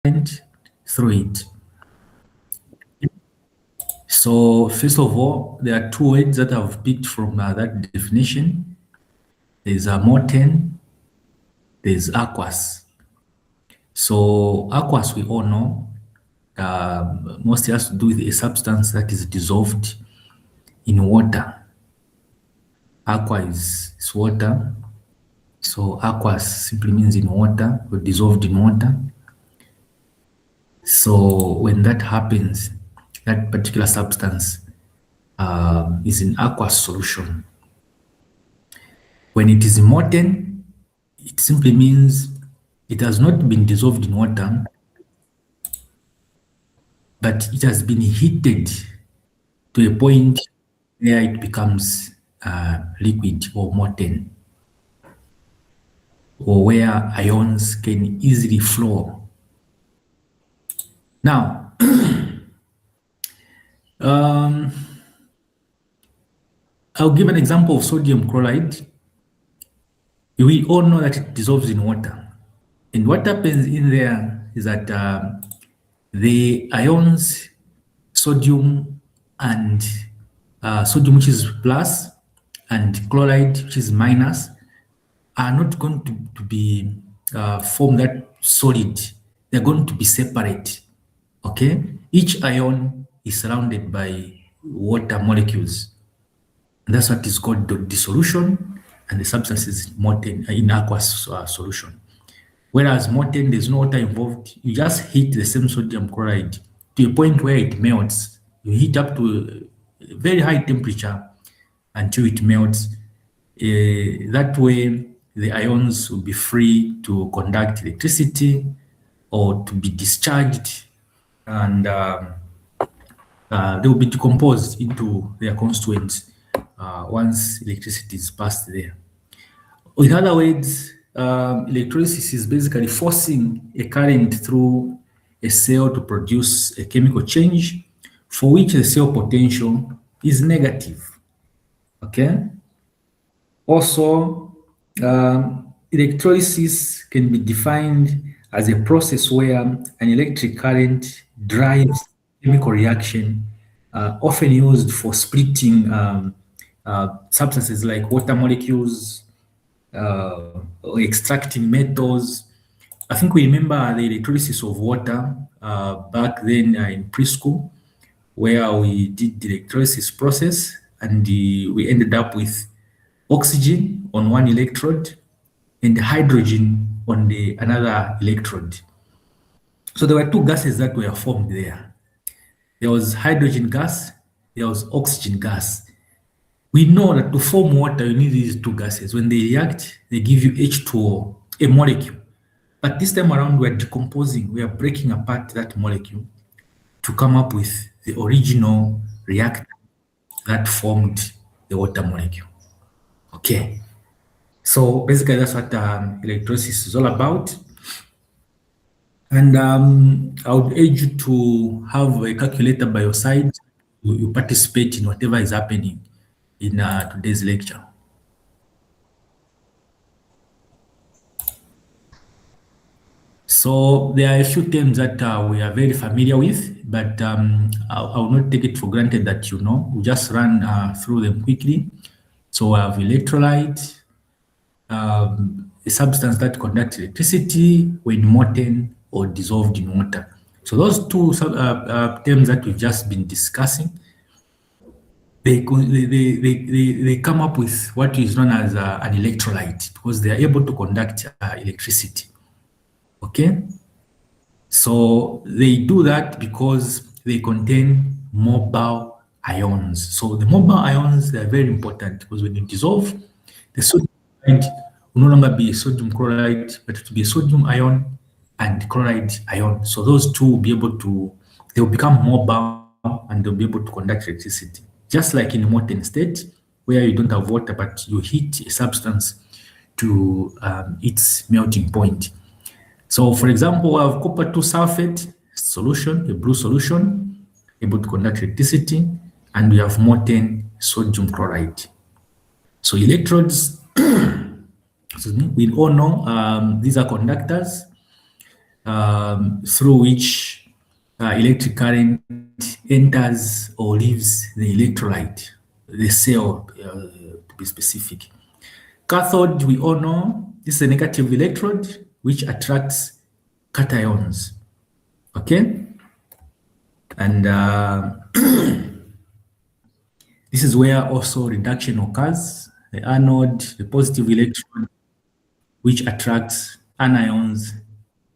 current through it. So first of all, there are two words that I've picked from that definition. There's a molten, there's aqueous. So aqueous, we all know, mostly has to do with a substance that is dissolved in water. Aqua is water. So aqueous simply means in water or dissolved in water. So when that happens, that particular substance is in aqueous solution. When it is molten, it simply means it has not been dissolved in water, but it has been heated to a point where it becomes liquid or molten, or where ions can easily flow. Now, I'll give an example of sodium chloride. We all know that it dissolves in water. And what happens in there is that the ions, sodium and sodium, which is plus, and chloride, which is minus, are not going to be form that solid. They're going to be separate. Okay? Each ion is surrounded by water molecules. And that's what is called the dissolution, and the substance is molten in aqueous solution. Whereas molten, there's no water involved. You just heat the same sodium chloride to a point where it melts. You heat up to a very high temperature until it melts. That way, the ions will be free to conduct electricity or to be discharged, and they will be decomposed into their constituents once electricity is passed there. In other words, electrolysis is basically forcing a current through a cell to produce a chemical change for which the cell potential is negative. Okay? Also, electrolysis can be defined as a process where an electric current drives chemical reaction, often used for splitting substances like water molecules, or extracting metals. I think we remember the electrolysis of water back then in preschool, where we did the electrolysis process, and we ended up with oxygen on one electrode and hydrogen on the another electrode. So there were two gases that were formed there. There was hydrogen gas, there was oxygen gas. We know that to form water, you need these two gases. When they react, they give you H2O, a molecule. But this time around, we're decomposing, we are breaking apart that molecule to come up with the original reactant that formed the water molecule. Okay. So basically, that's what electrolysis is all about. And I would urge you to have a calculator by your side. You participate in whatever is happening in today's lecture. So there are a few terms that we are very familiar with, but I will not take it for granted that you know. We'll just run through them quickly. So we have electrolyte, a substance that conducts electricity when molten or dissolved in water. So those two terms that we've just been discussing, they come up with what is known as an electrolyte, because they are able to conduct electricity. Okay, so they do that because they contain mobile ions. So the mobile ions, they are very important, because when you dissolve, the sodium chloride will no longer be a sodium chloride, but it will be a sodium ion and chloride ion. So those two will be able to, they will become mobile and they'll be able to conduct electricity. Just like in a molten state, where you don't have water, but you heat a substance to its melting point. So for example, we have copper 2 sulfate solution, a blue solution, able to conduct electricity, and we have molten sodium chloride. So electrodes, excuse me, we all know these are conductors. through which electric current enters or leaves the electrolyte, the cell, to be specific. Cathode, we all know, this is a negative electrode which attracts cations. Okay? And this is where also reduction occurs. The anode, the positive electron, which attracts anions,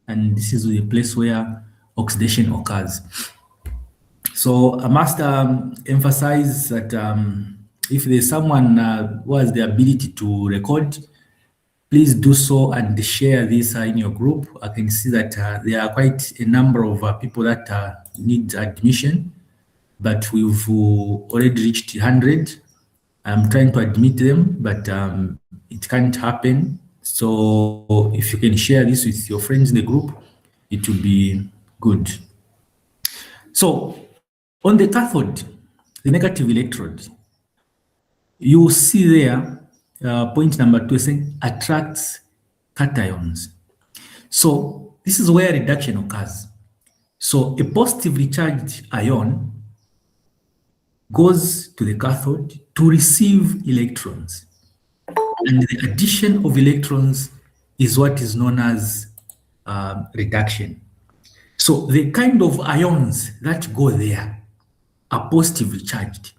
and this is the place where oxidation occurs. So I must emphasize that if there's someone who has the ability to record, please do so and share this in your group. I can see that there are quite a number of people that need admission, but we've already reached 100. I'm trying to admit them, but it can't happen. So if you can share this with your friends in the group, it will be good. So on the cathode, the negative electrode, you see there, point number 2 is saying attracts cations. So this is where reduction occurs. So a positively charged ion goes to the cathode to receive electrons. And the addition of electrons is what is known as reduction. So the kind of ions that go there are positively charged.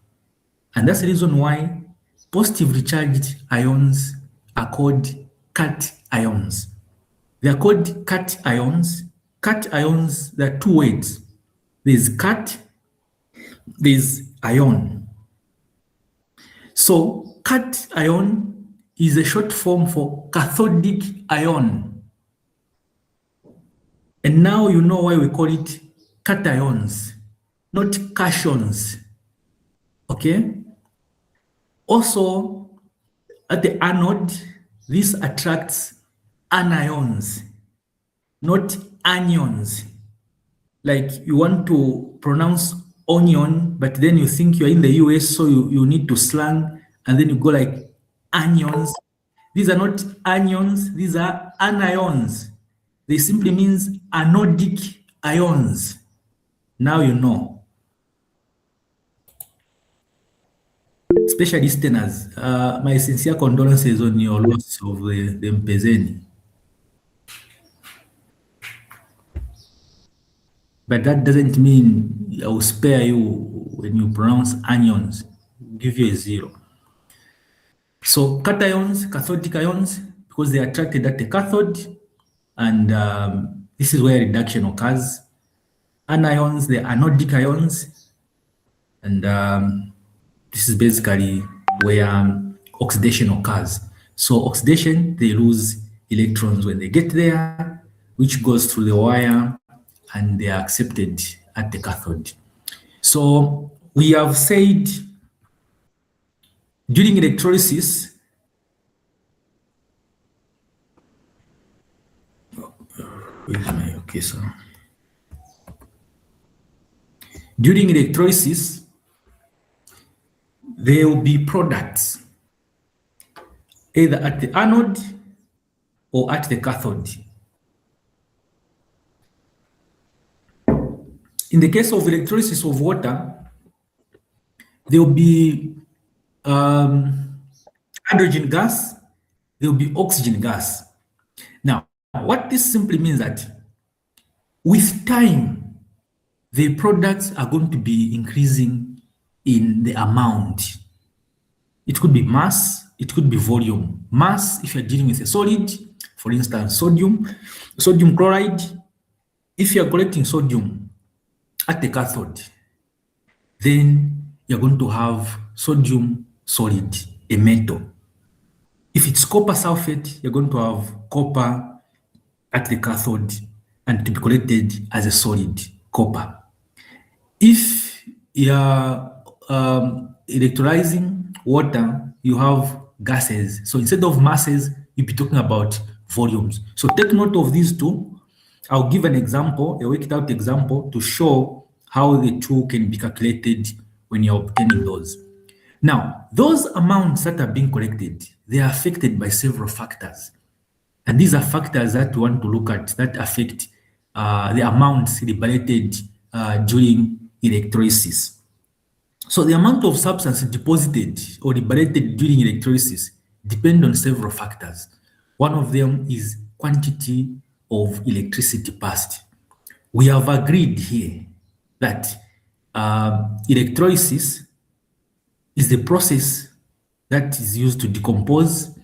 And that's the reason why positively charged ions are called cation ions. They are called cation ions. Cation ions, there are two words. There's cat, there's ion. So cation ion is a short form for cathodic ion. And now you know why we call it cations, not cations. Okay? Also, at the anode, this attracts anions, not anions. Like you want to pronounce onion, but then you think you're in the US, so you need to slang, and then you go like anions. These are not anions, these are anions. They simply means anodic ions. Now you know. Special listeners, my sincere condolences on your loss of the Mpezeni. But that doesn't mean I will spare you when you pronounce anions. Give you a 0. So cations, cathodic ions, because they are attracted at the cathode, and this is where reduction occurs. Anions, the anodic ions, and this is basically where oxidation occurs. So oxidation, they lose electrons when they get there, which goes through the wire, and they are accepted at the cathode. So we have said during electrolysis, during electrolysis, there will be products either at the anode or at the cathode. In the case of electrolysis of water, there will be hydrogen gas, there will be oxygen gas. Now, what this simply means that with time, the products are going to be increasing in the amount. It could be mass, it could be volume. Mass, if you're dealing with a solid, for instance, sodium chloride, if you're collecting sodium at the cathode, then you're going to have sodium solid, a metal. If it's copper sulfate, you're going to have copper at the cathode and to be collected as a solid, copper. If you're electrolyzing water, you have gases. So instead of masses, you'll be talking about volumes. So take note of these two. I'll give an example, a worked out example, to show how the two can be calculated when you're obtaining those. Now, those amounts that are being collected, they are affected by several factors. And these are factors that we want to look at that affect the amounts liberated during electrolysis. So the amount of substance deposited or liberated during electrolysis depend on several factors. One of them is quantity of electricity passed. We have agreed here that electrolysis is the process that is used to decompose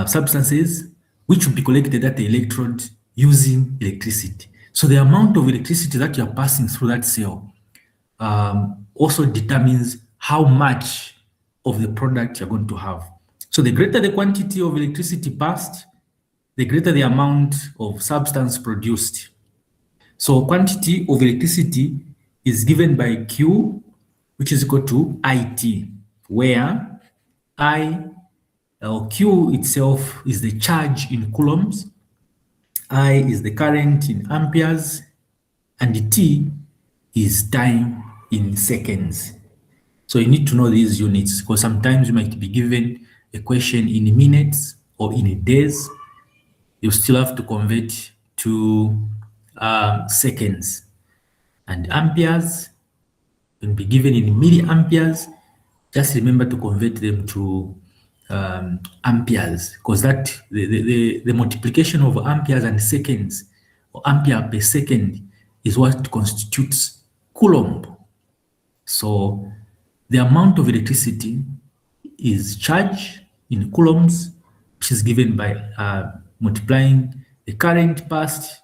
substances which will be collected at the electrode using electricity. So the amount of electricity that you are passing through that cell also determines how much of the product you're going to have. So the greater the quantity of electricity passed, the greater the amount of substance produced. So quantity of electricity is given by Q, which is equal to IT, where I or Q itself is the charge in coulombs, I is the current in amperes, and T is time in seconds. So you need to know these units because sometimes you might be given a question in minutes or in days. You still have to convert to seconds. And amperes will be given in milliamperes. Just remember to convert them to amperes, because that the multiplication of amperes and seconds, or ampere per second, is what constitutes coulomb. So the amount of electricity is charge in coulombs, which is given by multiplying the current passed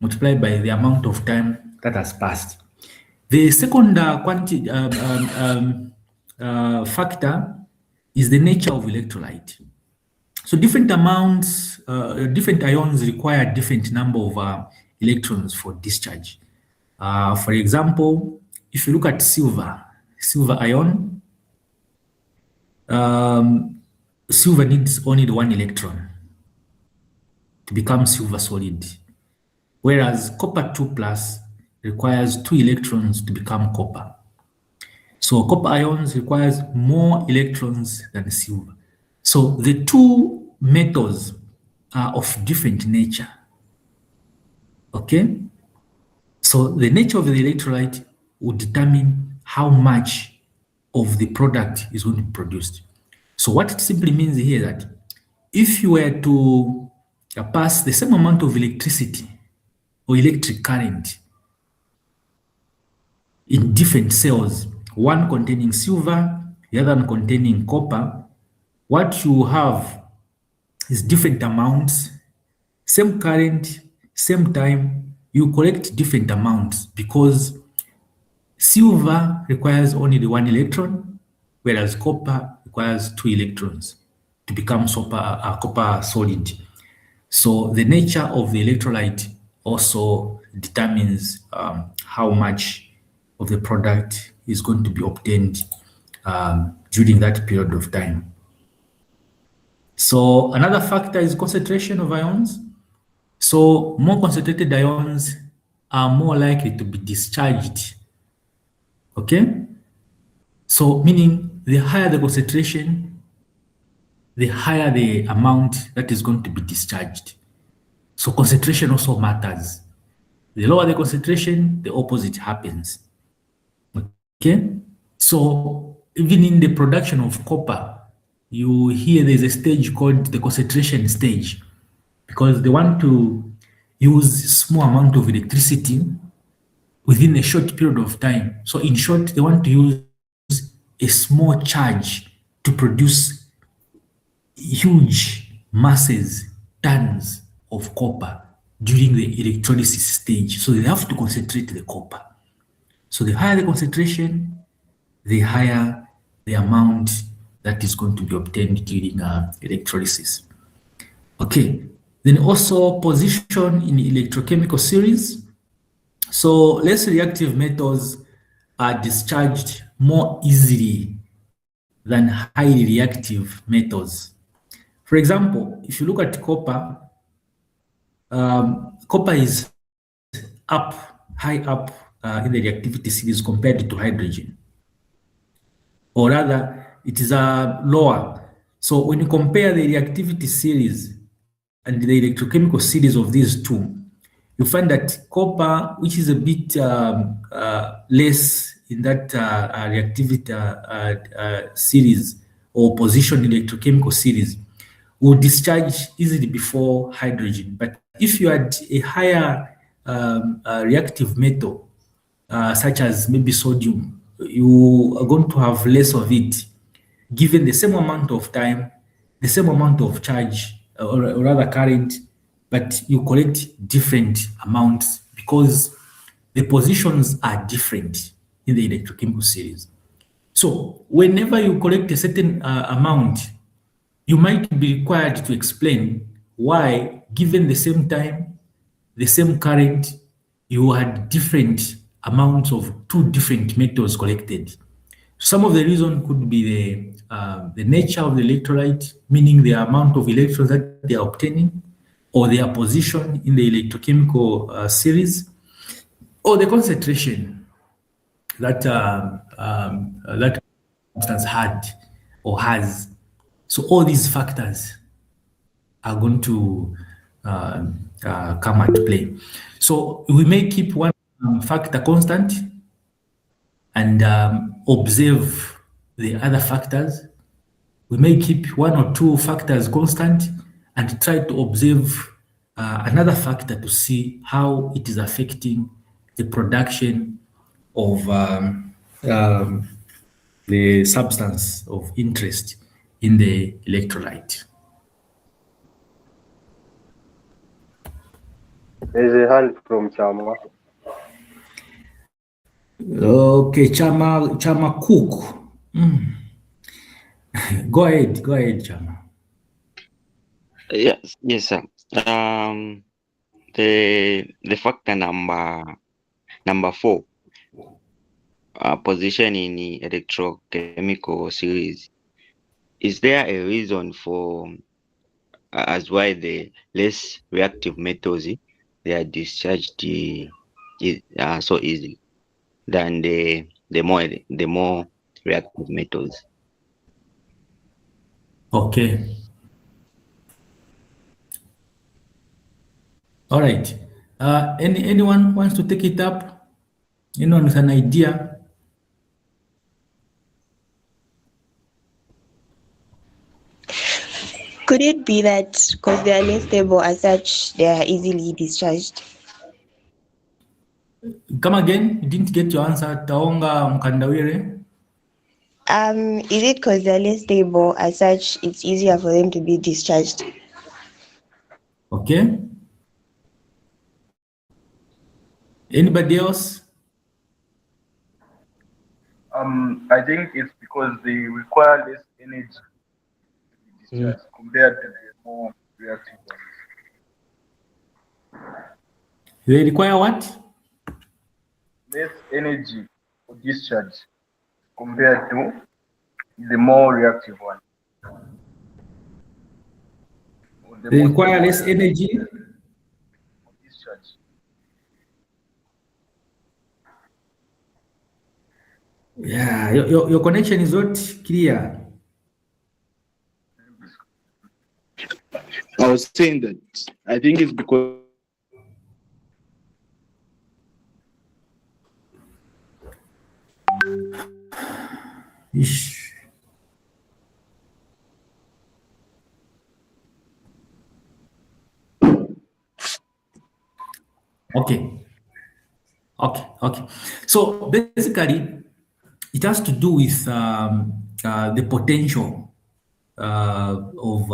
multiplied by the amount of time that has passed. The second factor is the nature of electrolyte. So different amounts, different ions require different number of electrons for discharge. For example, if you look at silver ion, silver needs only 1 electron to become silver solid, whereas copper 2 plus requires 2 electrons to become copper. So copper ions requires more electrons than silver. So the two metals are of different nature. Okay? So the nature of the electrolyte will determine how much of the product is going to be produced. So what it simply means here that if you were to pass the same amount of electricity or electric current in different cells, one containing silver, the other one containing copper, what you have is different amounts, same current, same time, you collect different amounts because silver requires only the 1 electron, whereas copper requires 2 electrons to become copper solid. So the nature of the electrolyte also determines how much of the product is going to be obtained during that period of time. So another factor is concentration of ions. So more concentrated ions are more likely to be discharged. Okay? So meaning the higher the concentration, the higher the amount that is going to be discharged. So concentration also matters. The lower the concentration, the opposite happens. Okay? So even in the production of copper, you hear there's a stage called the concentration stage, because they want to use small amount of electricity within a short period of time. So in short, they want to use a small charge to produce huge masses, tons of copper during the electrolysis stage. So they have to concentrate the copper. So the higher the concentration, the higher the amount that is going to be obtained during electrolysis. Okay, then also position in electrochemical series. So less reactive metals are discharged more easily than highly reactive metals. For example, if you look at copper, copper is high up in the reactivity series compared to hydrogen, or rather it is lower. So when you compare the reactivity series and the electrochemical series of these two, you find that copper, which is a bit less in that reactivity series or position electrochemical series, will discharge easily before hydrogen. But if you had a higher reactive metal, such as maybe sodium, you are going to have less of it, given the same amount of time, the same amount of charge, or rather current, but you collect different amounts because the positions are different in the electrochemical series. So whenever you collect a certain amount, you might be required to explain why, given the same time, the same current, you had different amounts of two different metals collected. Some of the reason could be the nature of the electrolyte, meaning the amount of electrons that they are obtaining, or their position in the electrochemical series, or the concentration that that substance had or has. So all these factors are going to come at play. So we may keep one factor constant and observe the other factors. We may keep one or two factors constant and try to observe another factor to see how it is affecting the production of the substance of interest in the electrolyte. There's a hand from Chama. Okay, Chama Cook. Go ahead, Chama. Yes, sir. The factor number 4, position in the electrochemical series. Is there a reason for as why the less reactive metals they are discharged so easily than the more reactive metals? Okay. All right. Anyone wants to take it up? Anyone with an idea? Could it be that because they are less stable as such, they are easily discharged? Come again? You didn't get your answer. Taonga Mkandawire. Is it because they're less stable as such, it's easier for them to be discharged? Okay. Anybody else? I think it's because they require less energy to be discharged compared to the more reactive ones. They require what? Less energy for discharge compared to the more reactive one. They require less energy for discharge. Yeah, your connection is not clear. I was saying that I think it's because Ish. Okay. So basically, it has to do with the potential of.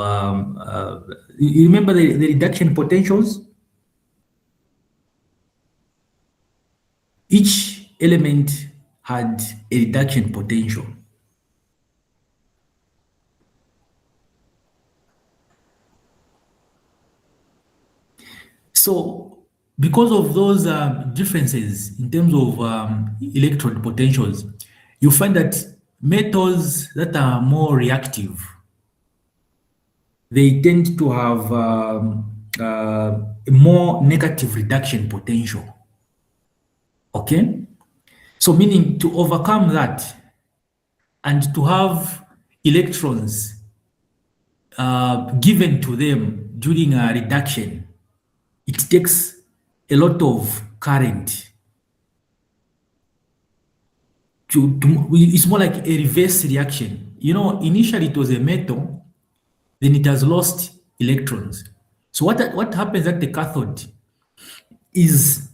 You remember the reduction potentials? Each element had a reduction potential. So, because of those differences in terms of electrode potentials, you find that metals that are more reactive, they tend to have a more negative reduction potential. Okay? So, meaning to overcome that and to have electrons given to them during a reduction, it takes a lot of current. It's more like a reverse reaction. You know, initially it was a metal, then it has lost electrons. So what happens at the cathode is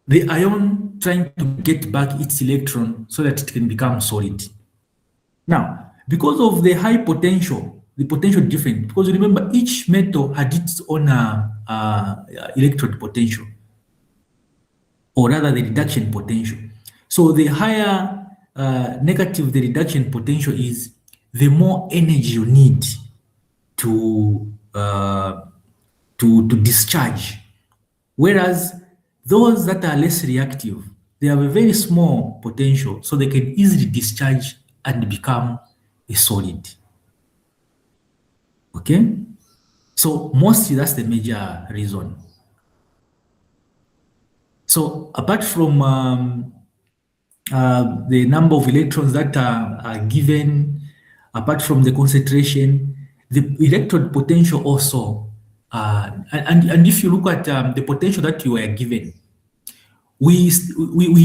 the ion trying to get back its electron so that it can become solid. Now, because of the high potential, the potential is different, because remember each metal had its own electrode potential, or rather the reduction potential. So the higher negative the reduction potential is, the more energy you need to discharge. Whereas those that are less reactive, they have a very small potential, so they can easily discharge and become a solid. Okay? So mostly that's the major reason. So apart from the number of electrons that are given, apart from the concentration, the electrode potential also, and if you look at the potential that you were given, we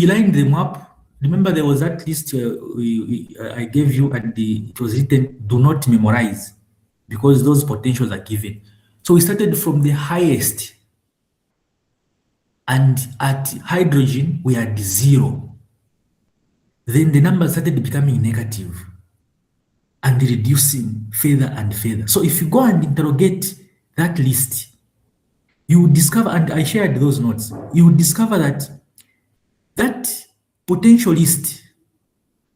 lined them up. Remember, there was that list I gave you, and it was written, do not memorize, because those potentials are given. So we started from the highest, and at hydrogen, we had 0. Then the numbers started becoming negative and reducing further and further. So if you go and interrogate that list, you will discover, and I shared those notes, you will discover that that potential list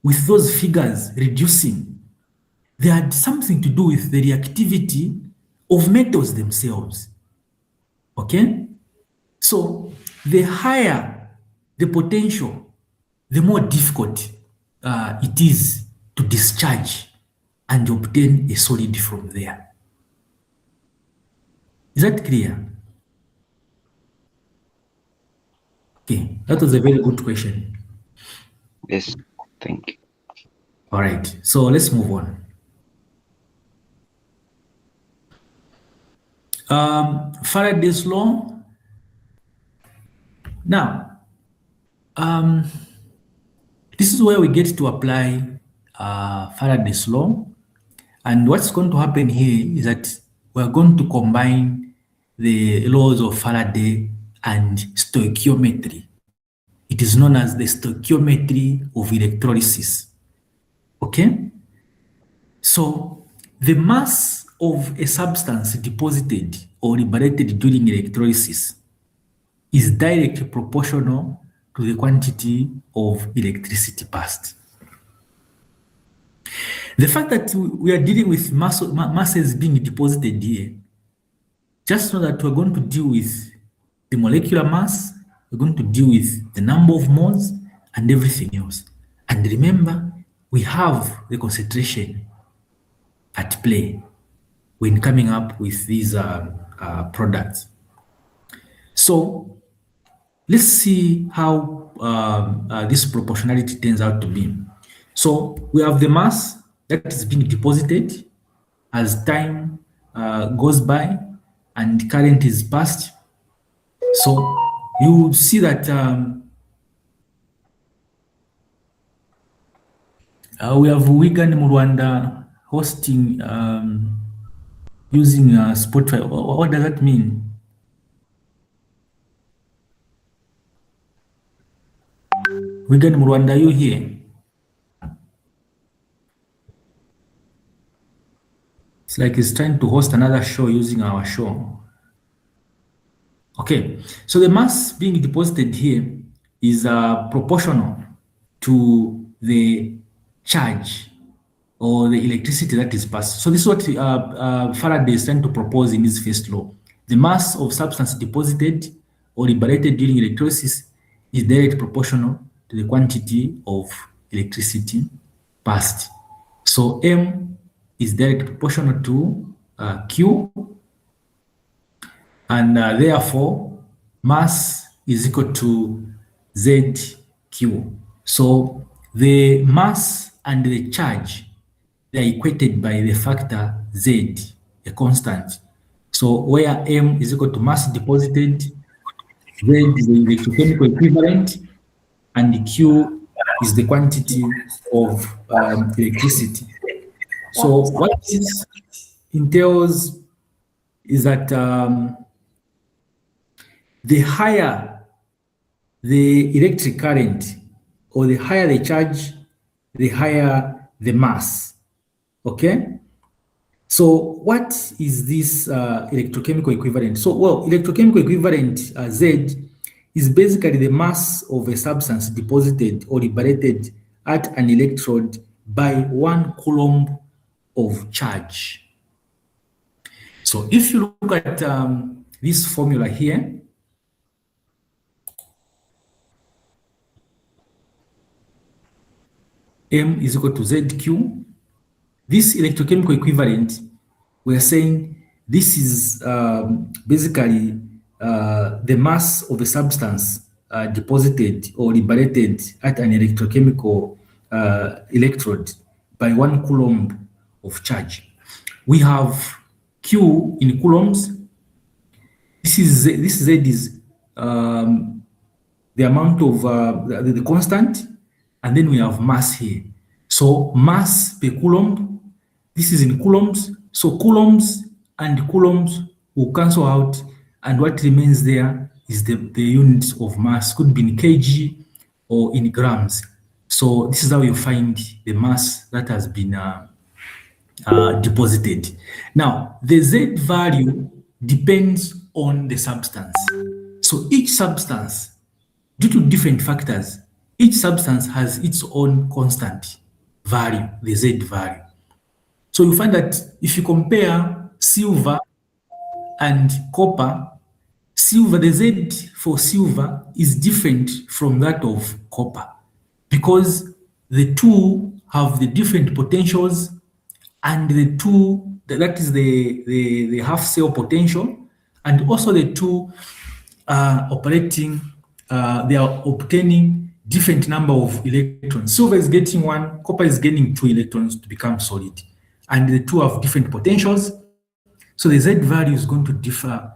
with those figures reducing, they had something to do with the reactivity of metals themselves. Okay? So the higher the potential, the more difficult it is to discharge and obtain a solid from there. Is that clear? Okay, that was a very good question. Yes, thank you. All right, so let's move on. Faraday's law. Now, this is where we get to apply Faraday's law. And what's going to happen here is that we're going to combine the laws of Faraday and stoichiometry. It is known as the stoichiometry of electrolysis. Okay? So the mass of a substance deposited or liberated during electrolysis is directly proportional to the quantity of electricity passed. The fact that we are dealing with masses being deposited here, just know that we're going to deal with the molecular mass, we're going to deal with the number of moles and everything else. And remember, we have the concentration at play when coming up with these products. So let's see how this proportionality turns out to be. So we have the mass that is being deposited as time goes by and current is passed. So you see that we have Wigan Rwanda hosting using Spotify. What does that mean? Wigan Rwanda, are you here? It's like it's trying to host another show using our show. Okay, so the mass being deposited here is proportional to the charge or the electricity that is passed. So this is what Faraday is trying to propose in his first law. The mass of substance deposited or liberated during electrolysis is directly proportional to the quantity of electricity passed. So M is directly proportional to Q, and therefore mass is equal to ZQ. So the mass and the charge, they are equated by the factor Z, a constant. So where M is equal to mass deposited Z is the electrochemical equivalent, and Q is the quantity of electricity. So what this entails is that the higher the electric current, or the higher the charge, the higher the mass. Okay? So what is this electrochemical equivalent? So, well, electrochemical equivalent, Z, is basically the mass of a substance deposited or liberated at an electrode by 1 coulomb of charge. So if you look at this formula here, M is equal to ZQ. This electrochemical equivalent, we are saying this is basically the mass of a substance deposited or liberated at an electrochemical electrode by 1 coulomb of charge. We have Q in coulombs. This Z is the amount of the constant, and then we have mass here. So mass per coulomb, this is in coulombs. So coulombs and coulombs will cancel out, and what remains there is the units of mass, could be in kg or in grams. So this is how you find the mass that has been deposited. Now, the Z value depends on the substance. So each substance, due to different factors, each substance has its own constant value, the Z value. So you find that if you compare silver and copper, the Z for silver is different from that of copper, because the two have the different potentials, and the two, that is the half cell potential, and also the two are operating, they are obtaining different number of electrons. Silver is getting 1, copper is getting 2 electrons to become solid, and the two have different potentials. So the Z value is going to differ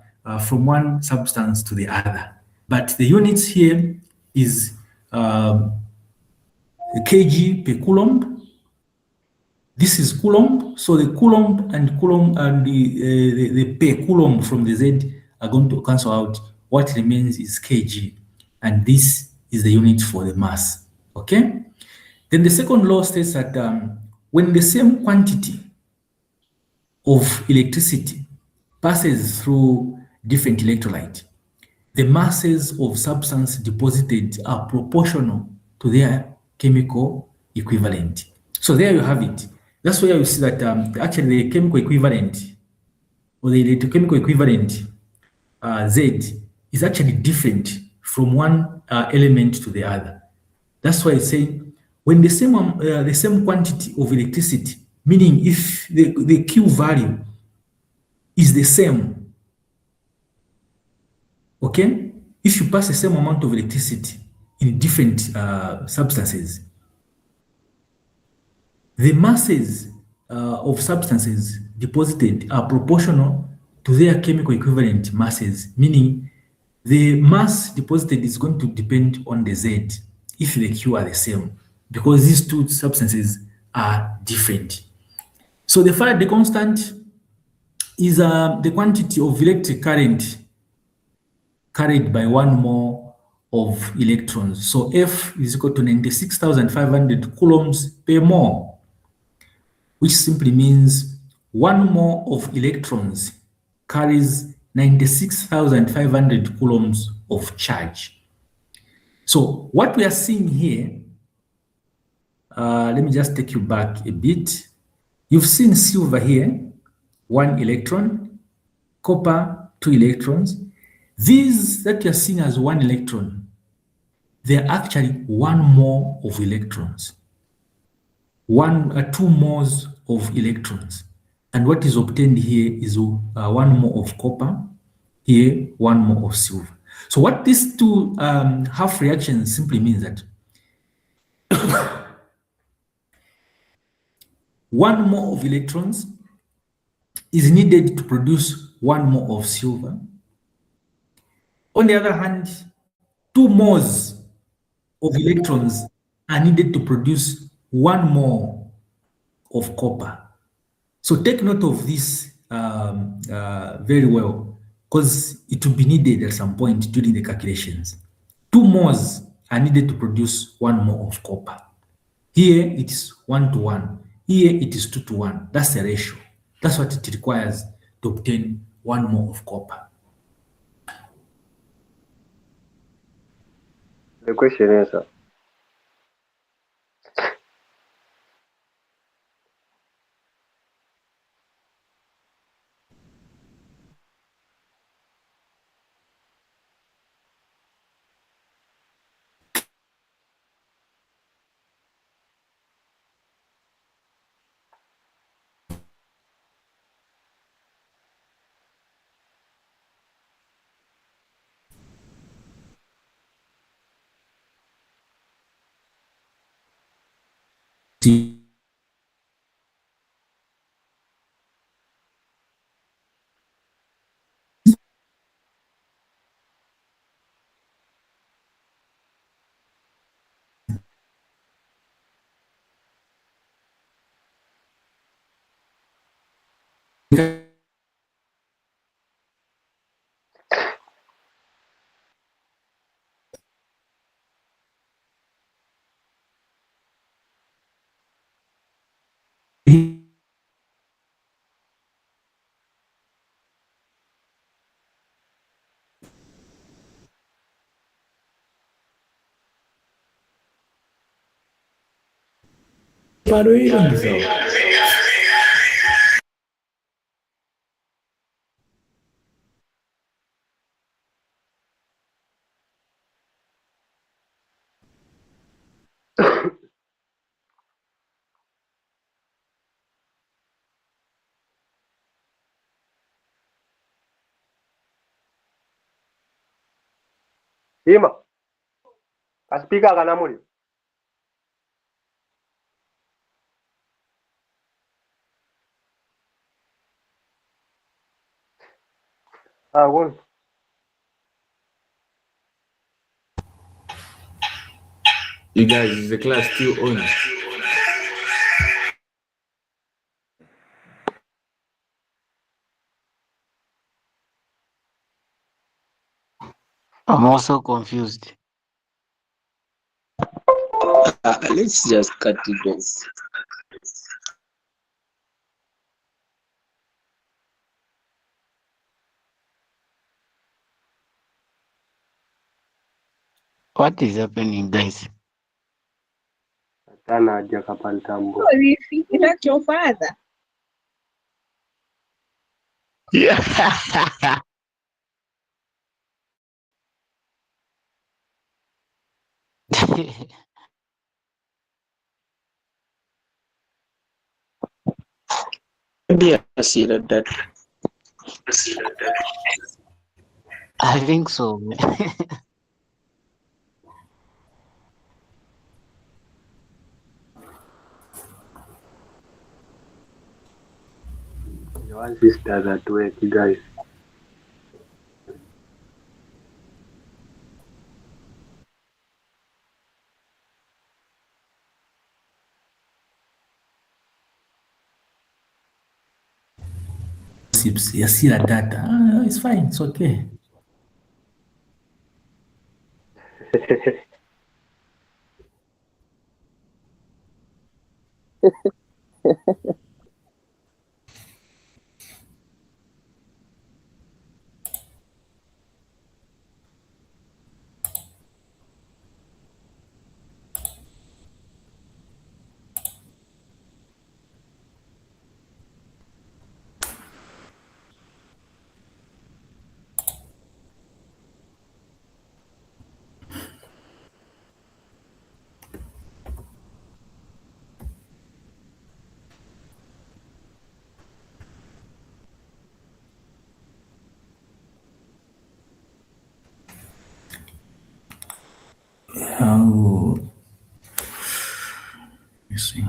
from one substance to the other. But the units here is kg per coulomb. This is coulomb. So the coulomb and the per coulomb from the Z are going to cancel out. What remains is kg, and this is the unit for the mass. Okay. Then the second law states that when the same quantity of electricity passes through different electrolyte, the masses of substance deposited are proportional to their chemical equivalent. So there you have it. That's where you see that actually the chemical equivalent, or the electrochemical equivalent, Z, is actually different from one element to the other. That's why it's saying when the same quantity of electricity, meaning if the Q value is the same, okay? If you pass the same amount of electricity in different substances, the masses of substances deposited are proportional to their chemical equivalent masses, meaning the mass deposited is going to depend on the Z if the Q are the same, because these two substances are different. So the Faraday constant is the quantity of electric current carried by 1 mole of electrons. So F is equal to 96,500 coulombs per mole, which simply means 1 mole of electrons carries 96,500 coulombs of charge. So what we are seeing here, let me just take you back a bit. You've seen silver here, 1 electron, copper, 2 electrons. These that you're seeing as 1 electron, they're actually 1 mole of electrons, 2 moles of electrons. And what is obtained here is 1 mole of copper, here 1 mole of silver. So what these two half reactions simply means that 1 mole of electrons is needed to produce 1 mole of silver, On the other hand, 2 moles of electrons are needed to produce 1 mole of copper. So take note of this very well, because it will be needed at some point during the calculations. 2 moles are needed to produce 1 mole of copper. Here it is 1 to 1. Here it is 2 to 1. That's the ratio. That's what it requires to obtain 1 mole of copper. The question is, Ima, kasipika kanamuli. Good. You guys, is the class still on? I'm also confused. Let's just cut it off. What is happening, guys? Tana Jakapantambo. Is that your father? Yeah. Maybe I see that. I think so. Your sisters at work, you guys. You see that data. It's fine, it's okay. Oh, let me see.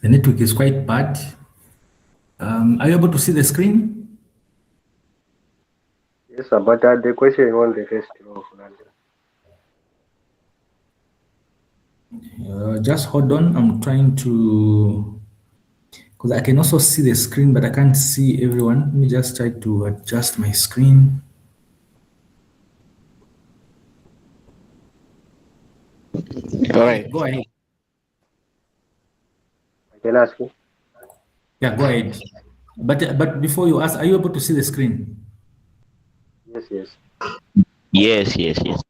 The network is quite bad. Are you able to see the screen? Yes, sir, but the question on the first row. Just hold on. I'm trying to, because I can also see the screen, but I can't see everyone. Let me just try to adjust my screen. All right. Go ahead. I can ask you. Yeah, go ahead. But before you ask, are you able to see the screen? Yes, yes. Yes, yes, yes.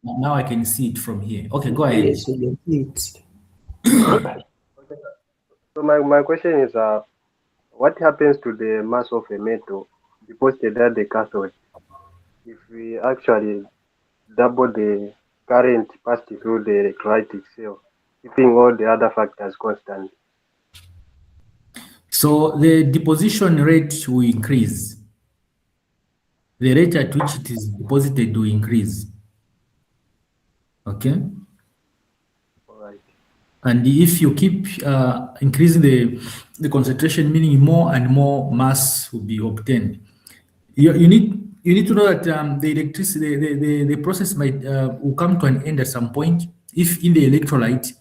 Now I can see it from here. Okay, go ahead. Yes, we can see it. So my question is, what happens to the mass of a metal deposited at the cathode if we actually double the current passed through the electrolytic cell, keeping all the other factors constant? So the deposition rate will increase. The rate at which it is deposited will increase. Okay. All right. And if you keep increasing the concentration, meaning more and more mass will be obtained. You need to know that the electricity, the process might will come to an end at some point if in the electrolyte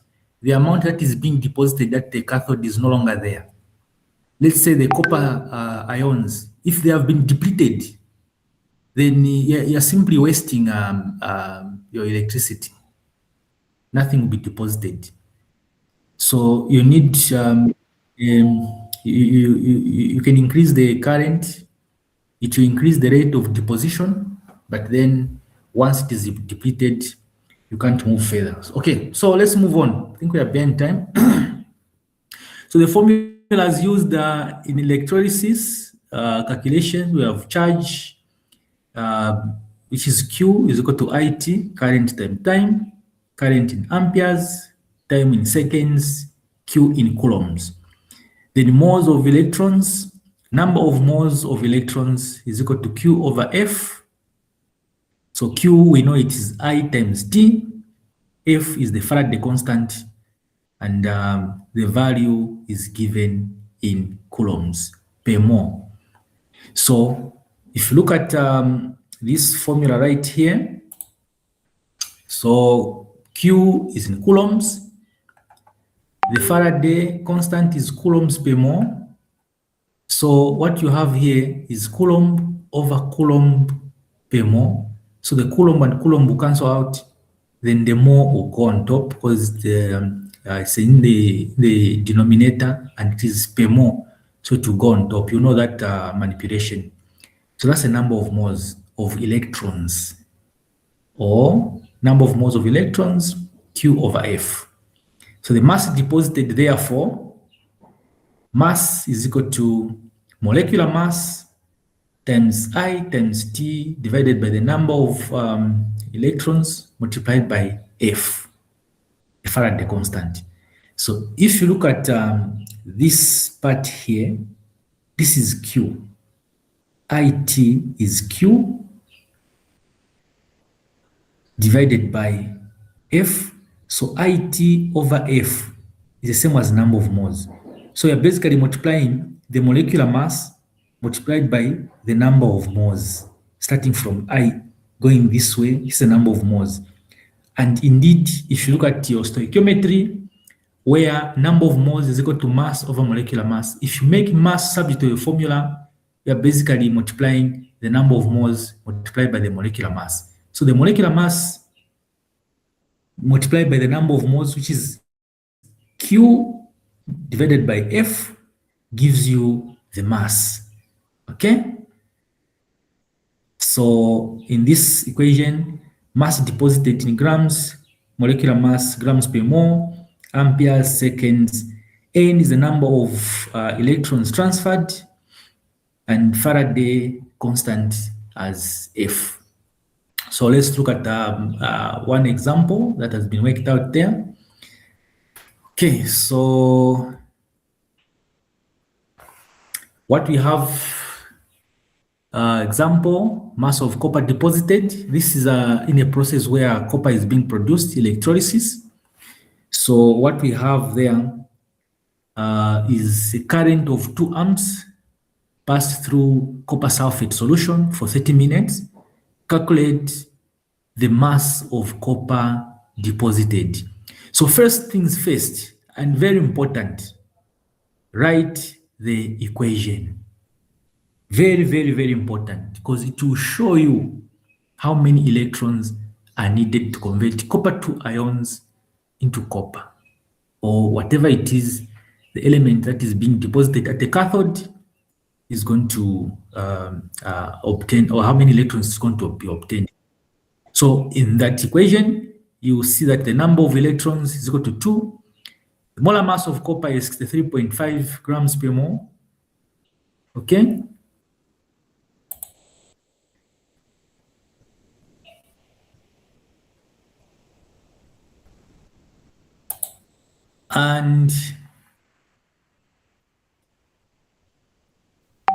the amount that is being deposited at the cathode is no longer there. Let's say the copper ions, if they have been depleted, then you're simply wasting your electricity. Nothing will be deposited. So you need you can increase the current. It will increase the rate of deposition, but then once it is depleted, you can't move further. Okay, so let's move on. I think we are behind time. So the formulas used in electrolysis calculation, we have charge, which is Q is equal to IT, current times time, current in amperes, time in seconds, Q in coulombs. Then moles of electrons, number of moles of electrons is equal to Q over F. So Q, we know it is I times T. F is the Faraday constant, and the value is given in coulombs per mole. So if you look at this formula right here, so Q is in coulombs, the Faraday constant is coulombs per mole. So what you have here is coulomb over coulomb per mole. So the coulomb and coulomb will cancel out, then the mole will go on top because it's in the denominator and it is per mole. So to go on top, you know that manipulation. So that's the number of moles of electrons, or number of moles of electrons, Q over F. So the mass deposited, therefore, mass is equal to molecular mass times I times T divided by the number of electrons multiplied by F, the Faraday constant. So if you look at this part here, this is Q. IT is Q divided by F. So IT over F is the same as number of moles. So you're basically multiplying the molecular mass multiplied by the number of moles, starting from I going this way, is the number of moles. And indeed, if you look at your stoichiometry, where number of moles is equal to mass over molecular mass, if you make mass subject to a formula, you're basically multiplying the number of moles multiplied by the molecular mass. So the molecular mass multiplied by the number of moles, which is Q divided by F, gives you the mass. Okay? So in this equation, mass deposited in grams, molecular mass grams per mole, amperes, seconds, N is the number of electrons transferred, and Faraday constant as F. So let's look at one example that has been worked out there. Okay, so what we have, example, mass of copper deposited. This is in a process where copper is being produced, electrolysis. So what we have there is a current of 2 amps passed through copper sulfate solution for 30 minutes, calculate the mass of copper deposited. So first things first, and very important, write the equation. Very, very, very important, because it will show you how many electrons are needed to convert copper 2 ions into copper, or whatever it is, the element that is being deposited at the cathode is going to obtain, or how many electrons is going to be obtained. So in that equation, you see that the number of electrons is equal to 2. The molar mass of copper is 63.5 grams per mole. Okay. And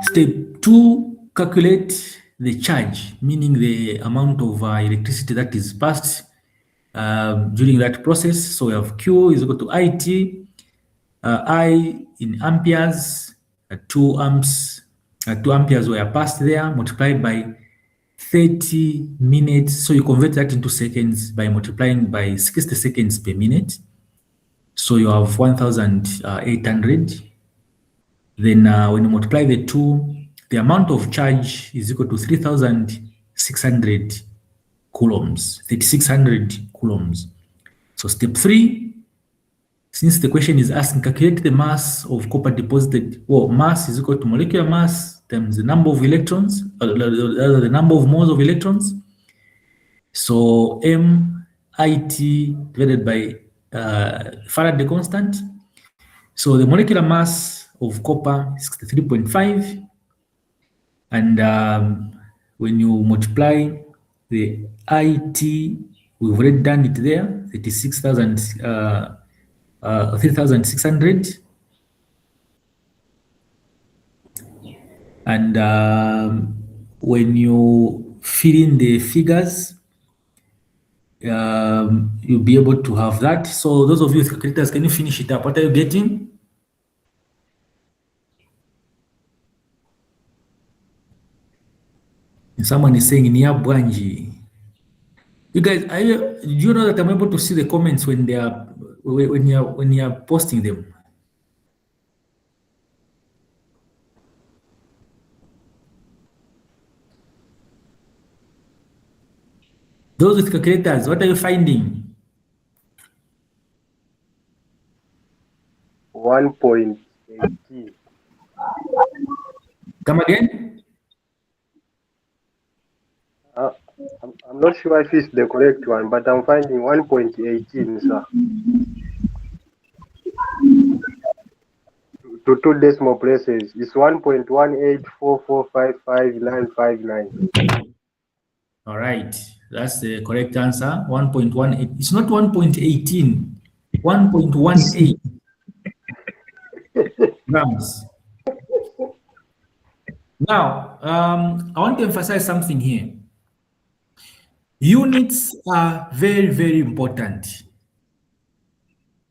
step 2, calculate the charge, meaning the amount of electricity that is passed during that process. So we have Q is equal to IT, I in amperes, 2 amps, 2 amperes were passed there, multiplied by 30 minutes. So you convert that into seconds by multiplying by 60 seconds per minute. So you have 1,800. Then when you multiply the 2, the amount of charge is equal to 3,600 coulombs, 3,600 coulombs. So step 3, since the question is asking calculate the mass of copper deposited, well, mass is equal to molecular mass times the number of electrons, the number of moles of electrons. So MIT divided by Faraday constant. So the molecular mass of copper is 63.5, and when you multiply the IT, we've already done it there, 3,600, and when you fill in the figures, you'll be able to have that. So those of you with calculators, can you finish it up? What are you getting? And someone is saying Niabwanji. You guys, do you know that I'm able to see the comments when they are when you are posting them? Those with calculators, what are you finding? 1.18. Come again? I'm not sure if it's the correct one, but I'm finding 1.18, sir. To 2 decimal places. It's 1.184455959. All right, that's the correct answer. 1.18. It's not 1.18. 1.18 grams. Now, I want to emphasize something here. Units are very, very important.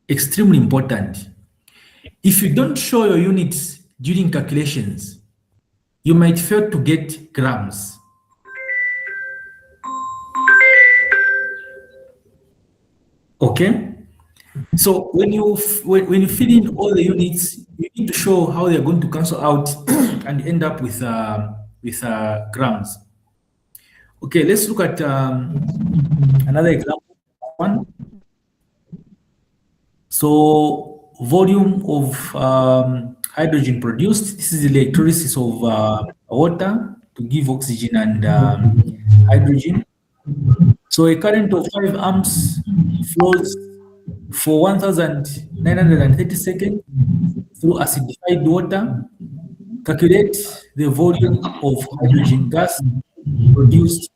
Extremely important. If you don't show your units during calculations, you might fail to get grams. Okay? So when you fill in all the units, you need to show how they're going to cancel out and end up with grams. Okay, let's look at another example. One. So volume of hydrogen produced. This is the electrolysis of water to give oxygen and hydrogen. So a current of 5 amps flows for 1,930 seconds through acidified water. Calculate the volume of hydrogen gas produced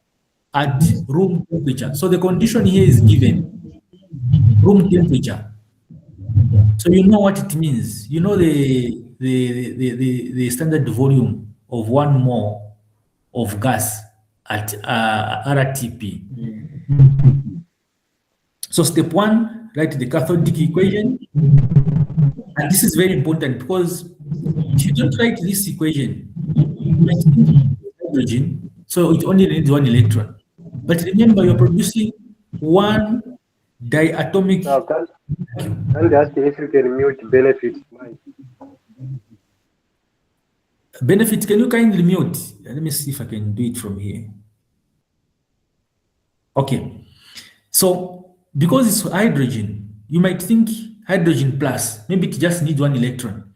at room temperature. So the condition here is given, room temperature. So you know what it means. You know the standard volume of 1 mole of gas at RTP. So step 1, write the cathodic equation. And this is very important because if you don't write this equation, might need hydrogen, so it only needs one electron. But remember, you're producing one diatomic. Now, can they ask if you can mute benefits? Benefits, can you kindly mute? Let me see if I can do it from here. Okay. So, because it's hydrogen, you might think hydrogen plus, maybe it just needs one electron.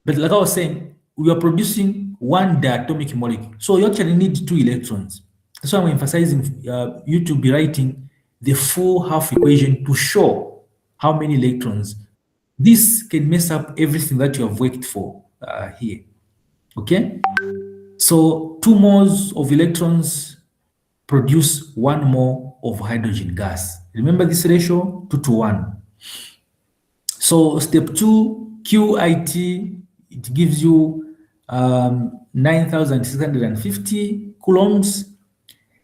But like I was saying, we are producing one diatomic molecule. So you actually need two electrons. That's why I'm emphasizing you to be writing the full half equation to show how many electrons. This can mess up everything that you have worked for here. Okay? So 2 moles of electrons produce 1 mole of hydrogen gas. Remember this ratio, 2 to 1. So step 2, QIT, it gives you 9,650 coulombs.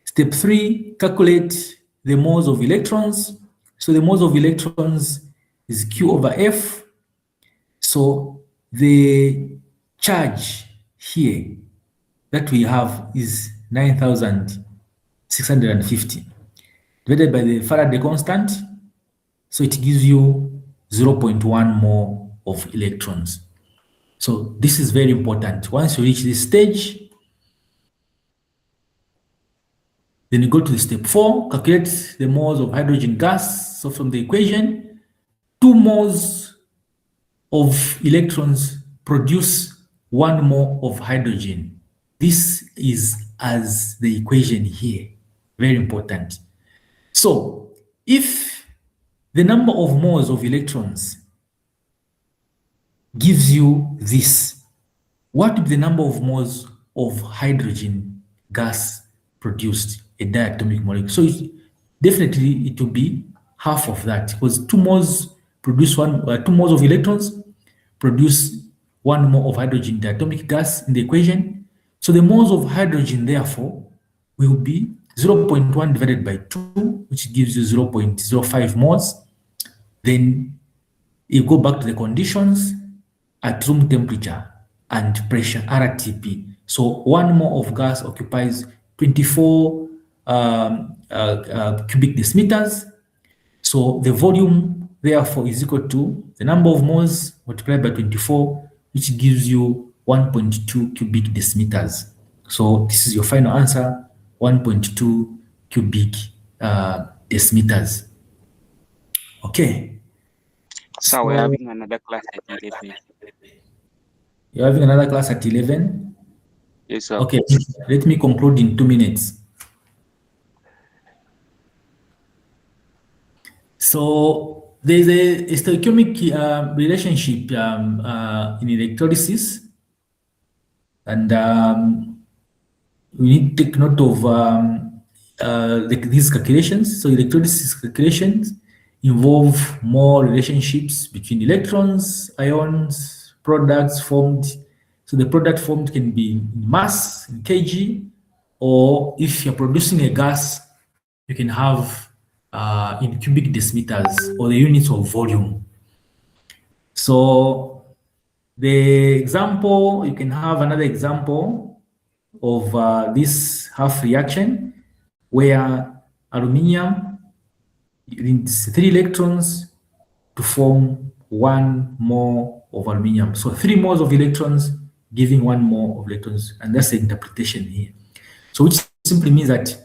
Step 3, calculate the moles of electrons. So the moles of electrons is Q over F. So the charge here that we have is 9,650 divided by the Faraday constant. So it gives you 0.1 mole of electrons. So this is very important. Once you reach this stage, then you go to the step 4, calculate the moles of hydrogen gas. So from the equation, 2 moles of electrons produce 1 mole of hydrogen. This is as the equation here. Very important. So if the number of moles of electrons gives you this, what would the number of moles of hydrogen gas produced, a diatomic molecule? So definitely it will be half of that, because 2 moles produce 2 moles of electrons produce 1 mole of hydrogen diatomic gas in the equation. So the moles of hydrogen, therefore, will be 0.1 divided by 2, which gives you 0.05 moles. Then you go back to the conditions at room temperature and pressure, RTP. So 1 mole of gas occupies 24 cubic decimeters. So the volume, therefore, is equal to the number of moles multiplied by 24, which gives you 1.2 cubic decimeters. So this is your final answer, 1.2 cubic decimeters. Okay. So we're having another class at 11. You're having another class at 11? Yes, sir. Okay, let me conclude in 2 minutes. So there's a stoichiomic relationship in electrolysis, and we need to take note of these calculations. So electrolysis calculations involve more relationships between electrons, ions, products formed. So the product formed can be in mass, in kg, or if you're producing a gas, you can have in cubic decimeters or the units of volume. So the example, you can have another example of this half reaction where aluminium needs 3 electrons to form 1 mole of aluminium. So 3 moles of electrons giving 1 mole of electrons, and that's the interpretation here. So which simply means that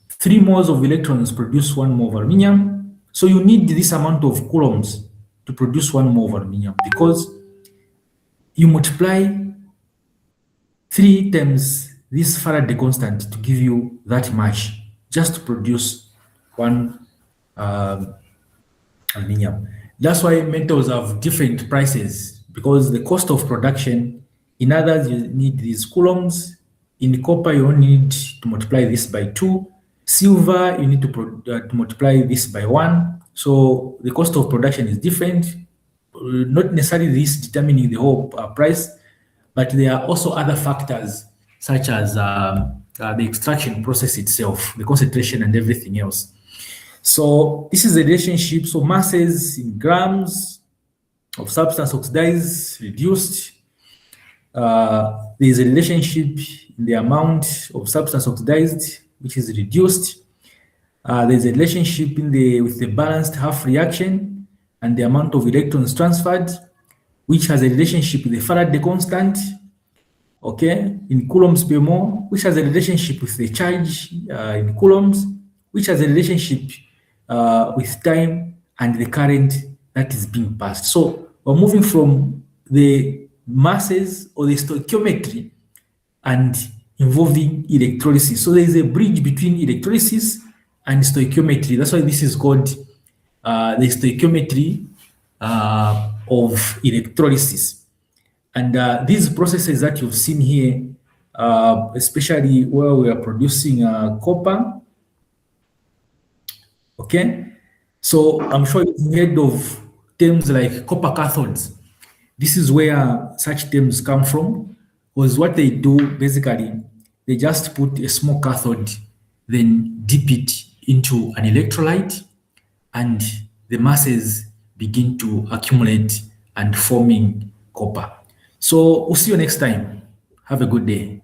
3 moles of electrons produce 1 mole of aluminium. So you need this amount of coulombs to produce 1 mole of aluminium, because you multiply 3 times this Faraday constant to give you that much, just to produce 1 aluminium. That's why metals have different prices, because the cost of production, in others you need these coulombs, in copper you only need to multiply this by 2, silver you need to multiply this by 1. So the cost of production is different, not necessarily this determining the whole price, but there are also other factors such as the extraction process itself, the concentration and everything else. So this is the relationship. So masses in grams of substance oxidized, reduced, there is a relationship in the amount of substance oxidized, which is reduced. There's a relationship with the balanced half reaction and the amount of electrons transferred, which has a relationship with the Faraday constant, okay, in coulombs per mole, which has a relationship with the charge in coulombs, which has a relationship with time and the current that is being passed. So we're moving from the masses or the stoichiometry and involving electrolysis. So there is a bridge between electrolysis and stoichiometry. That's why this is called the stoichiometry of electrolysis. And these processes that you've seen here, especially where we are producing copper, okay? So I'm sure you've heard of terms like copper cathodes. This is where such terms come from, because what they do, basically, they just put a small cathode, then dip it into an electrolyte, and the masses begin to accumulate and forming copper. So we'll see you next time. Have a good day.